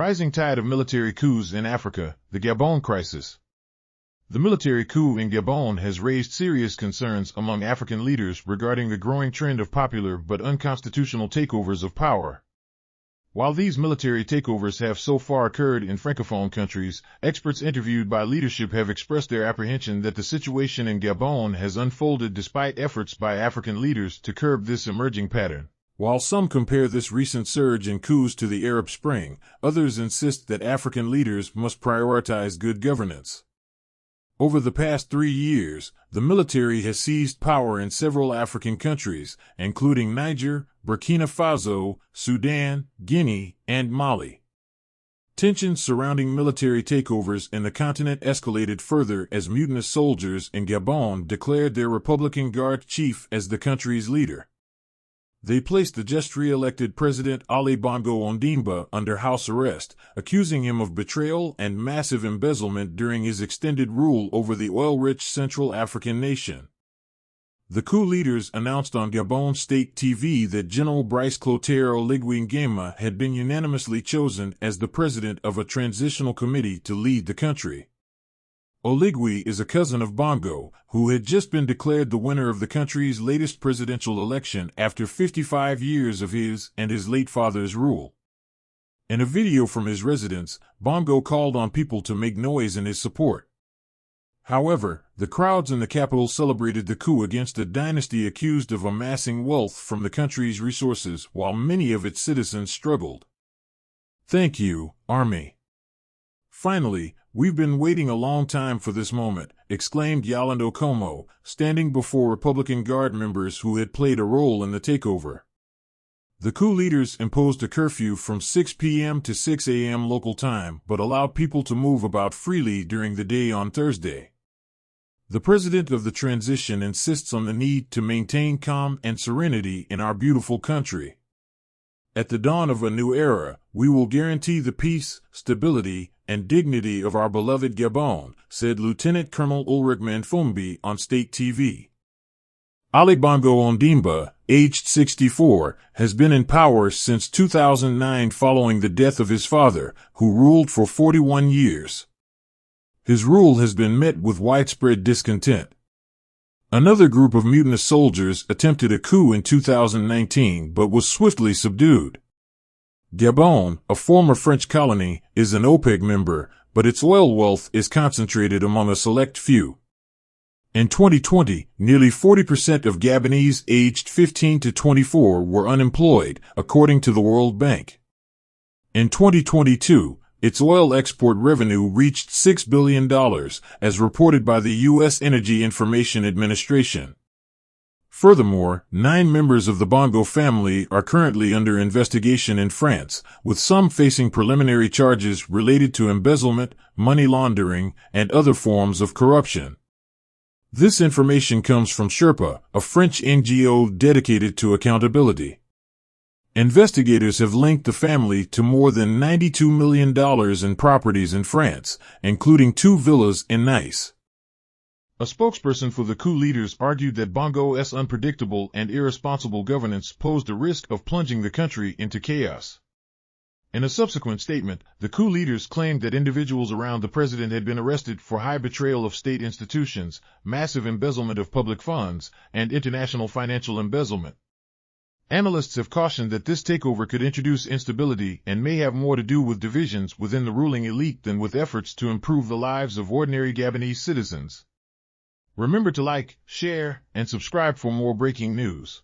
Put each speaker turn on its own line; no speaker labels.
Rising tide of military coups in Africa, the Gabon crisis. The military coup in Gabon has raised serious concerns among African leaders regarding the growing trend of popular but unconstitutional takeovers of power. While these military takeovers have so far occurred in Francophone countries, experts interviewed by leadership have expressed their apprehension that the situation in Gabon has unfolded despite efforts by African leaders to curb this emerging pattern. While some compare this recent surge in coups to the Arab Spring, others insist that African leaders must prioritize good governance. Over the past 3 years, the military has seized power in several African countries, including Niger, Burkina Faso, Sudan, Guinea, and Mali. Tensions surrounding military takeovers in the continent escalated further as mutinous soldiers in Gabon declared their Republican Guard chief as the country's leader. They placed the just re-elected President Ali Bongo Ondimba under house arrest, accusing him of betrayal and massive embezzlement during his extended rule over the oil-rich Central African nation. The coup leaders announced on Gabon state TV that General Brice Clotaire Oligui Nguema had been unanimously chosen as the president of a transitional committee to lead the country. Oligui is a cousin of Bongo, who had just been declared the winner of the country's latest presidential election after 55 years of his and his late father's rule. In a video from his residence, Bongo called on people to make noise in his support. However, the crowds in the capital celebrated the coup against a dynasty accused of amassing wealth from the country's resources while many of its citizens struggled. "Thank you, Army. Finally, we've been waiting a long time for this moment," exclaimed Yolanda Como, standing before Republican Guard members who had played a role in the takeover. The coup leaders imposed a curfew from 6 p.m. to 6 a.m. local time but allowed people to move about freely during the day on Thursday. The president of the transition insists on the need to maintain calm and serenity in our beautiful country. "At the dawn of a new era, we will guarantee the peace, stability, and dignity of our beloved Gabon," said Lieutenant Colonel Ulrich Manfumbi on state TV. Ali Bongo Ondimba, aged 64, has been in power since 2009 following the death of his father, who ruled for 41 years. His rule has been met with widespread discontent. Another group of mutinous soldiers attempted a coup in 2019 but was swiftly subdued. Gabon, a former French colony, is an OPEC member, but its oil wealth is concentrated among a select few. In 2020, nearly 40% of Gabonese aged 15 to 24 were unemployed, according to the World Bank. In 2022, its oil export revenue reached $6 billion, as reported by the U.S. Energy Information Administration. Furthermore, 9 members of the Bongo family are currently under investigation in France, with some facing preliminary charges related to embezzlement, money laundering, and other forms of corruption. This information comes from Sherpa, a French NGO dedicated to accountability. Investigators have linked the family to more than $92 million in properties in France, including 2 villas in Nice. A spokesperson for the coup leaders argued that Bongo's unpredictable and irresponsible governance posed a risk of plunging the country into chaos. In a subsequent statement, the coup leaders claimed that individuals around the president had been arrested for high betrayal of state institutions, massive embezzlement of public funds, and international financial embezzlement. Analysts have cautioned that this takeover could introduce instability and may have more to do with divisions within the ruling elite than with efforts to improve the lives of ordinary Gabonese citizens. Remember to like, share, and subscribe for more breaking news.